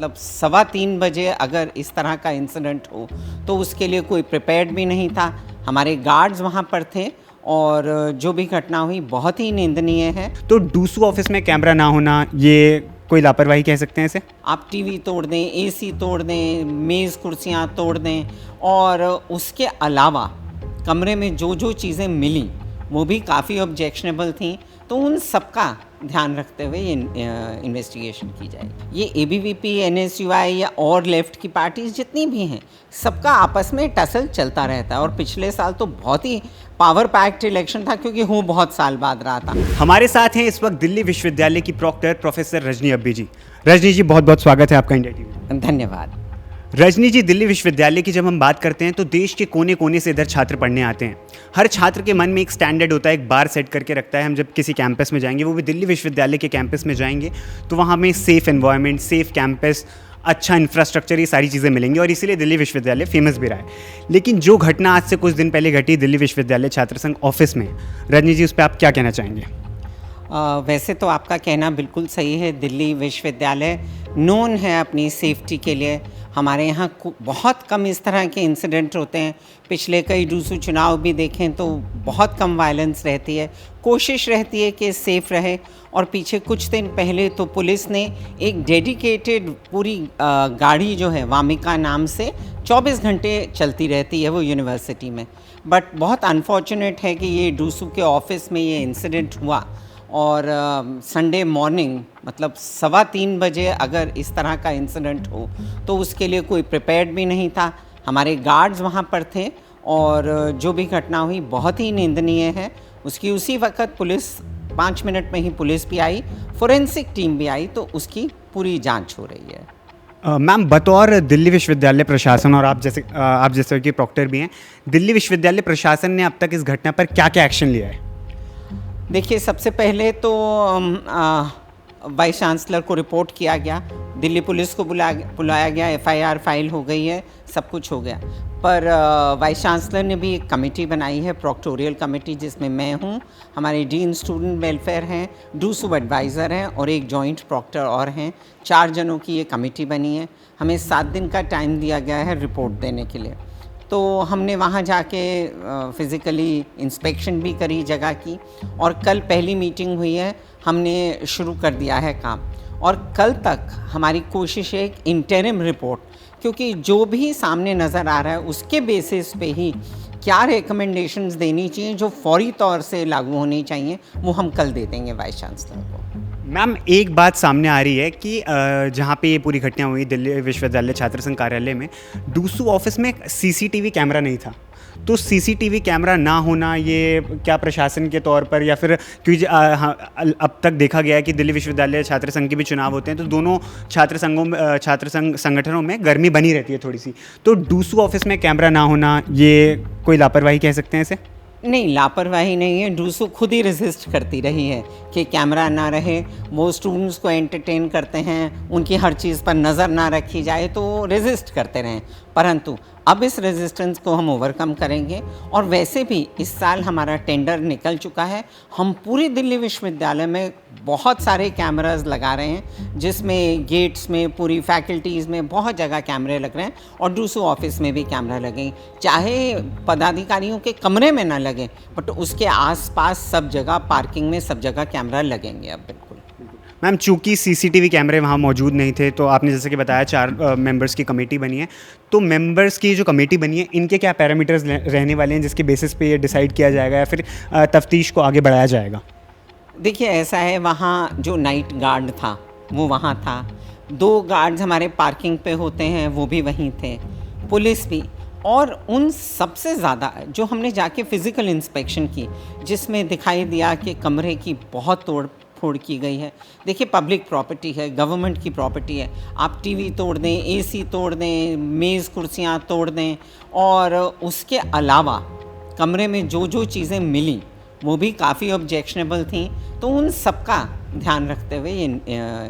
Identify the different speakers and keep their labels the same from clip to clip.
Speaker 1: मतलब 3:15 बजे अगर इस तरह का इंसिडेंट हो तो उसके लिए कोई प्रिपेयर्ड भी नहीं था। हमारे गार्ड्स वहाँ पर थे और जो भी घटना हुई बहुत ही निंदनीय है।
Speaker 2: तो डूसू ऑफिस में कैमरा ना होना, ये कोई लापरवाही कह सकते हैं इसे?
Speaker 1: आप टीवी तोड़ दें, एसी तोड़ दें, मेज़ कुर्सियाँ तोड़ दें और उसके अलावा कमरे में जो जो चीज़ें मिली वो भी काफ़ी ऑब्जेक्शनेबल थी, तो उन सबका ध्यान रखते हुए ये इन्वेस्टिगेशन की जाएगी। ये एबीवीपी, एनएसयूआई या और लेफ्ट की पार्टीज जितनी भी हैं, सबका आपस में टसल चलता रहता है और पिछले साल तो बहुत ही पावर पैक्ड इलेक्शन था क्योंकि वो बहुत साल बाद रहा था।
Speaker 2: हमारे साथ हैं इस वक्त दिल्ली विश्वविद्यालय की प्रॉक्टर प्रोफेसर रजनी अब्बी जी। रजनी जी, बहुत बहुत स्वागत है आपका इंडिया टीवी में।
Speaker 1: धन्यवाद।
Speaker 2: रजनी जी, दिल्ली विश्वविद्यालय की जब हम बात करते हैं तो देश के कोने कोने से इधर छात्र पढ़ने आते हैं। हर छात्र के मन में एक स्टैंडर्ड होता है, एक बार सेट करके रखता है। हम जब किसी कैंपस में जाएंगे, वो भी दिल्ली विश्वविद्यालय के कैंपस में जाएंगे, तो वहाँ हमें सेफ़ एनवायरनमेंट, सेफ़ कैंपस, अच्छा इंफ्रास्ट्रक्चर, ये सारी चीज़ें मिलेंगी और इसीलिए दिल्ली विश्वविद्यालय फेमस भी रहा है। लेकिन जो घटना आज से कुछ दिन पहले घटी दिल्ली विश्वविद्यालय छात्र संघ ऑफिस में, रजनी जी, उस पर आप क्या कहना चाहेंगे?
Speaker 1: वैसे तो आपका कहना बिल्कुल सही है। दिल्ली विश्वविद्यालय नोन है अपनी सेफ्टी के लिए। हमारे यहाँ बहुत कम इस तरह के इंसिडेंट होते हैं। पिछले कई डूसू चुनाव भी देखें तो बहुत कम वायलेंस रहती है। कोशिश रहती है कि सेफ़ रहे। और पीछे कुछ दिन पहले तो पुलिस ने एक डेडिकेटेड पूरी गाड़ी जो है वामिका नाम से 24 घंटे चलती रहती है वो यूनिवर्सिटी में। बट बहुत अनफॉर्चुनेट है कि ये डूसू के ऑफिस में ये इंसिडेंट हुआ और संडे मॉर्निंग मतलब 3:15 बजे अगर इस तरह का इंसिडेंट हो तो उसके लिए कोई प्रिपेयर्ड भी नहीं था। हमारे गार्ड्स वहाँ पर थे और जो भी घटना हुई बहुत ही निंदनीय है। उसकी उसी वक्त पुलिस 5 मिनट में ही पुलिस भी आई, फोरेंसिक टीम भी आई, तो उसकी पूरी जांच हो रही है।
Speaker 2: मैम, बतौर दिल्ली विश्वविद्यालय प्रशासन और आप जैसे कि प्रॉक्टर भी हैं, दिल्ली विश्वविद्यालय प्रशासन ने अब तक इस घटना पर क्या क्या एक्शन लिया है?
Speaker 1: देखिए, सबसे पहले तो वाइस चांसलर को रिपोर्ट किया गया, दिल्ली पुलिस को बुलाया गया, एफआईआर फाइल हो गई है, सब कुछ हो गया। पर वाइस चांसलर ने भी एक कमेटी बनाई है, प्रोक्टोरियल कमेटी, जिसमें मैं हूँ, हमारे डीन स्टूडेंट वेलफेयर हैं, डूसू एडवाइज़र हैं और एक जॉइंट प्रॉक्टर और हैं। 4 जनों की ये कमेटी बनी है। हमें 7 दिन का टाइम दिया गया है रिपोर्ट देने के लिए। तो हमने वहाँ जाके फ़िज़िकली इंस्पेक्शन भी करी जगह की और कल पहली मीटिंग हुई है, हमने शुरू कर दिया है काम। और कल तक हमारी कोशिश है एक इंटरिम रिपोर्ट, क्योंकि जो भी सामने नज़र आ रहा है उसके बेसिस पे ही क्या रिकमेंडेशंस देनी चाहिए जो फौरी तौर से लागू होनी चाहिए, वो हम कल दे देंगे वाइस चांसलर को।
Speaker 2: मैम, एक बात सामने आ रही है कि जहाँ पे ये पूरी घटना हुई दिल्ली विश्वविद्यालय छात्र संघ कार्यालय में, डूसू ऑफिस में सीसीटीवी कैमरा नहीं था। तो सीसीटीवी कैमरा ना होना, ये क्या प्रशासन के तौर पर, या फिर क्योंकि अब तक देखा गया है कि दिल्ली विश्वविद्यालय छात्र संघ के भी चुनाव होते हैं तो दोनों छात्र संघ संगठनों में गर्मी बनी रहती है थोड़ी सी, तो डूसू ऑफिस में कैमरा ना होना, ये कोई लापरवाही कह सकते हैं इसे?
Speaker 1: नहीं, लापरवाही नहीं है। डूसू खुद ही रेजिस्ट करती रही है कि कैमरा ना रहे। वो स्टूडेंट्स को एंटरटेन करते हैं, उनकी हर चीज़ पर नज़र ना रखी जाए, तो रेजिस्ट करते रहें। परंतु अब इस रेजिस्टेंस को हम ओवरकम करेंगे। और वैसे भी इस साल हमारा टेंडर निकल चुका है। हम पूरी दिल्ली विश्वविद्यालय में बहुत सारे कैमरास लगा रहे हैं, जिसमें गेट्स में, पूरी फैकल्टीज़ में बहुत जगह कैमरे लग रहे हैं और डूसू ऑफिस में भी कैमरा लगेंगे। चाहे पदाधिकारियों के कमरे में ना लगे, बट उसके आसपास सब जगह, पार्किंग में सब जगह कैमरा लगेंगे अब बिल्कुल।
Speaker 2: मैम, चूंकि सीसीटीवी कैमरे वहाँ मौजूद नहीं थे, तो आपने जैसे कि बताया 4 मेंबर्स की कमेटी बनी है, तो मेंबर्स की जो कमेटी बनी है, इनके क्या पैरामीटर्स रहने वाले हैं जिसके बेसिस पे ये डिसाइड किया जाएगा या फिर तफ्तीश को आगे बढ़ाया जाएगा?
Speaker 1: देखिए, ऐसा है, वहाँ जो नाइट गार्ड था वो वहाँ था, 2 गार्ड्स हमारे पार्किंग पे होते हैं वो भी वहीं थे, पुलिस भी। और उन सबसे ज़्यादा जो हमने जाके फ़िज़िकल इंस्पेक्शन की, जिसमें दिखाई दिया कि कमरे की बहुत तोड़ फोड़ की गई है। देखिए, पब्लिक प्रॉपर्टी है, गवर्नमेंट की प्रॉपर्टी है। आप टीवी तोड़ दें, एसी तोड़ दें, मेज़ कुर्सियाँ तोड़ दें और उसके अलावा कमरे में जो जो चीज़ें मिली वो भी काफ़ी ऑब्जेक्शनेबल थी, तो उन सबका ध्यान रखते हुए ये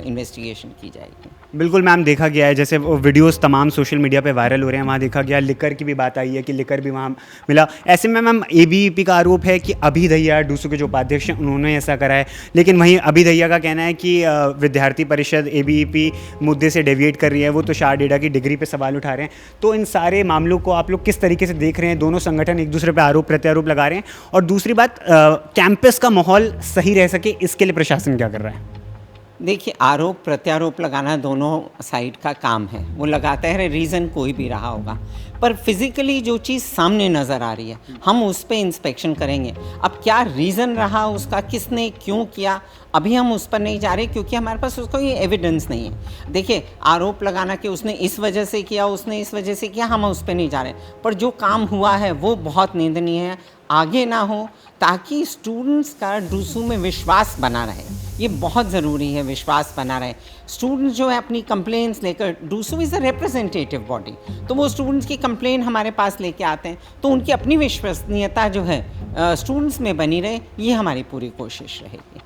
Speaker 1: इन्वेस्टिगेशन की जाएगी।
Speaker 2: बिल्कुल मैम, देखा गया है, जैसे वो वीडियोस तमाम सोशल मीडिया पे वायरल हो रहे हैं, वहाँ देखा गया लिकर की भी बात आई है कि लिकर भी वहाँ मिला। ऐसे में मैम एबीवीपी का आरोप है कि अभी दहिया डूसू के जो उपाध्यक्ष हैं उन्होंने ऐसा करा है, लेकिन वहीं अभी दहिया का कहना है कि विद्यार्थी परिषद एबीवीपी मुद्दे से डेविएट कर रही है, वो तुषार डेडा की डिग्री पर सवाल उठा रहे हैं। तो इन सारे मामलों को आप लोग किस तरीके से देख रहे हैं? दोनों संगठन एक दूसरे पर आरोप प्रत्यारोप लगा रहे हैं, और दूसरी बात कैंपस का माहौल सही रह सके इसके लिए प्रशासन क्या कर रहा है?
Speaker 1: देखिए, आरोप प्रत्यारोप लगाना दोनों साइड का काम है, वो लगाता है, रीज़न कोई भी रहा होगा, पर फिज़िकली जो चीज़ सामने नज़र आ रही है हम उस पर इंस्पेक्शन करेंगे। अब क्या रीज़न रहा उसका, किसने क्यों किया, अभी हम उस पर नहीं जा रहे क्योंकि हमारे पास उसका ये एविडेंस नहीं है। देखिए, आरोप लगाना कि उसने इस वजह से किया, उसने इस वजह से किया, हम उस पर नहीं जा रहे, पर जो काम हुआ है वो बहुत निंदनीय है, आगे ना हो, ताकि स्टूडेंट्स का डूसू में विश्वास बना रहे। ये बहुत ज़रूरी है, विश्वास बना रहे। स्टूडेंट्स जो है अपनी कंप्लेंट्स लेकर, DUSU is a representative body, तो वो स्टूडेंट्स की कंप्लेंट हमारे पास लेके आते हैं, तो उनकी अपनी विश्वसनीयता जो है स्टूडेंट्स में बनी रहे, ये हमारी पूरी कोशिश रहेगी।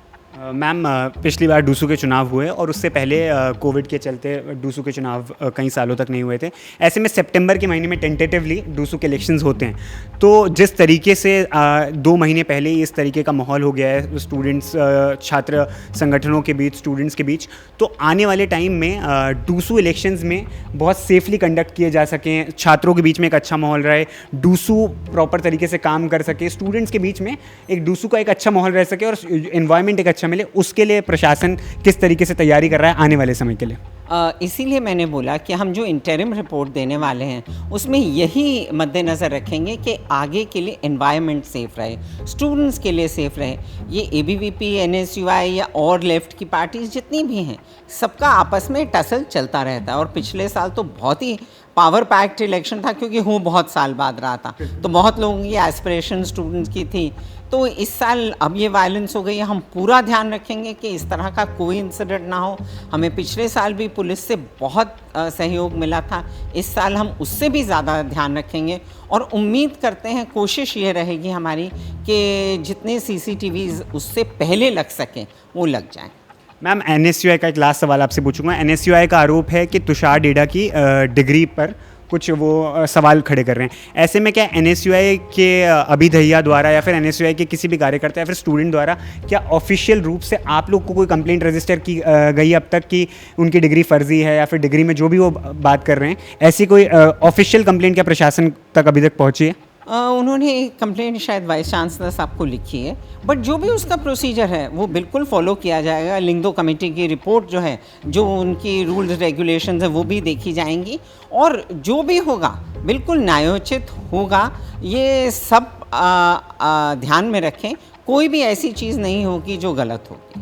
Speaker 2: मैम, पिछली बार डूसू के चुनाव हुए और उससे पहले कोविड के चलते डूसू के चुनाव कई सालों तक नहीं हुए थे। ऐसे में सितंबर के महीने में टेंटेटिवली डूसू के इलेक्शंस होते हैं, तो जिस तरीके से 2 महीने पहले ही इस तरीके का माहौल हो गया है स्टूडेंट्स, छात्र संगठनों के बीच, स्टूडेंट्स के बीच, तो आने वाले टाइम में डूसू इलेक्शंस में बहुत सेफली कंडक्ट किए जा सकें, छात्रों के बीच में एक अच्छा माहौल रहे, डूसू प्रॉपर तरीके से काम कर सके, स्टूडेंट्स के बीच में एक डूसू का एक अच्छा माहौल रह सके और इन्वायरमेंट एक अच्छा मिले, उसके लिए प्रशासन किस तरीके से तैयारी कर रहा है आने वाले समय के लिए?
Speaker 1: इसीलिए मैंने बोला कि हम जो इंटरिम रिपोर्ट देने वाले हैं उसमें यही मद्देनज़र रखेंगे कि आगे के लिए एनवायरनमेंट सेफ़ रहे, स्टूडेंट्स के लिए सेफ़ रहे। ये एबीवीपी, एनएसयूआई या और लेफ़्ट की पार्टीज़ जितनी भी हैं, सबका आपस में टसल चलता रहता है, और पिछले साल तो बहुत ही पावर पैक्ड इलेक्शन था क्योंकि वो बहुत साल बाद रहा था, तो बहुत लोगों की एस्पिरेशन स्टूडेंट्स की थी। तो इस साल अब ये वायलेंस हो गई है, हम पूरा ध्यान रखेंगे कि इस तरह का कोई इंसिडेंट ना हो। हमें पिछले साल भी पुलिस से बहुत सहयोग मिला था, इस साल हम उससे भी ज़्यादा ध्यान रखेंगे, और उम्मीद करते हैं, कोशिश ये रहेगी हमारी कि जितने सीसीटीवीज़ उससे पहले लग सकें वो लग जाएं।
Speaker 2: मैम, एनएसयूआई का एक लास्ट सवाल आपसे पूछूंगा। एनएसयूआई का आरोप है कि तुषार डेडा की डिग्री पर कुछ वो सवाल खड़े कर रहे हैं। ऐसे में क्या एनएसयूआई के अभी दहिया द्वारा या फिर एनएसयूआई के किसी भी कार्यकर्ता या फिर स्टूडेंट द्वारा क्या ऑफिशियल रूप से आप लोग को कोई कंप्लेंट रजिस्टर की गई अब तक कि उनकी डिग्री फर्जी है, या फिर डिग्री में जो भी वो बात कर रहे हैं, ऐसी कोई ऑफिशियल कंप्लेंट क्या प्रशासन तक अभी तक पहुँची है?
Speaker 1: उन्होंने एक कंप्लेंट शायद वाइस चांसलर साहब को लिखी है, बट जो भी उसका प्रोसीजर है वो बिल्कुल फॉलो किया जाएगा। लिंगदो कमेटी की रिपोर्ट जो है, जो उनकी रूल्स रेगुलेशंस है वो भी देखी जाएंगी, और जो भी होगा बिल्कुल न्यायोचित होगा। ये सब ध्यान में रखें, कोई भी ऐसी चीज़ नहीं होगी जो गलत होगी।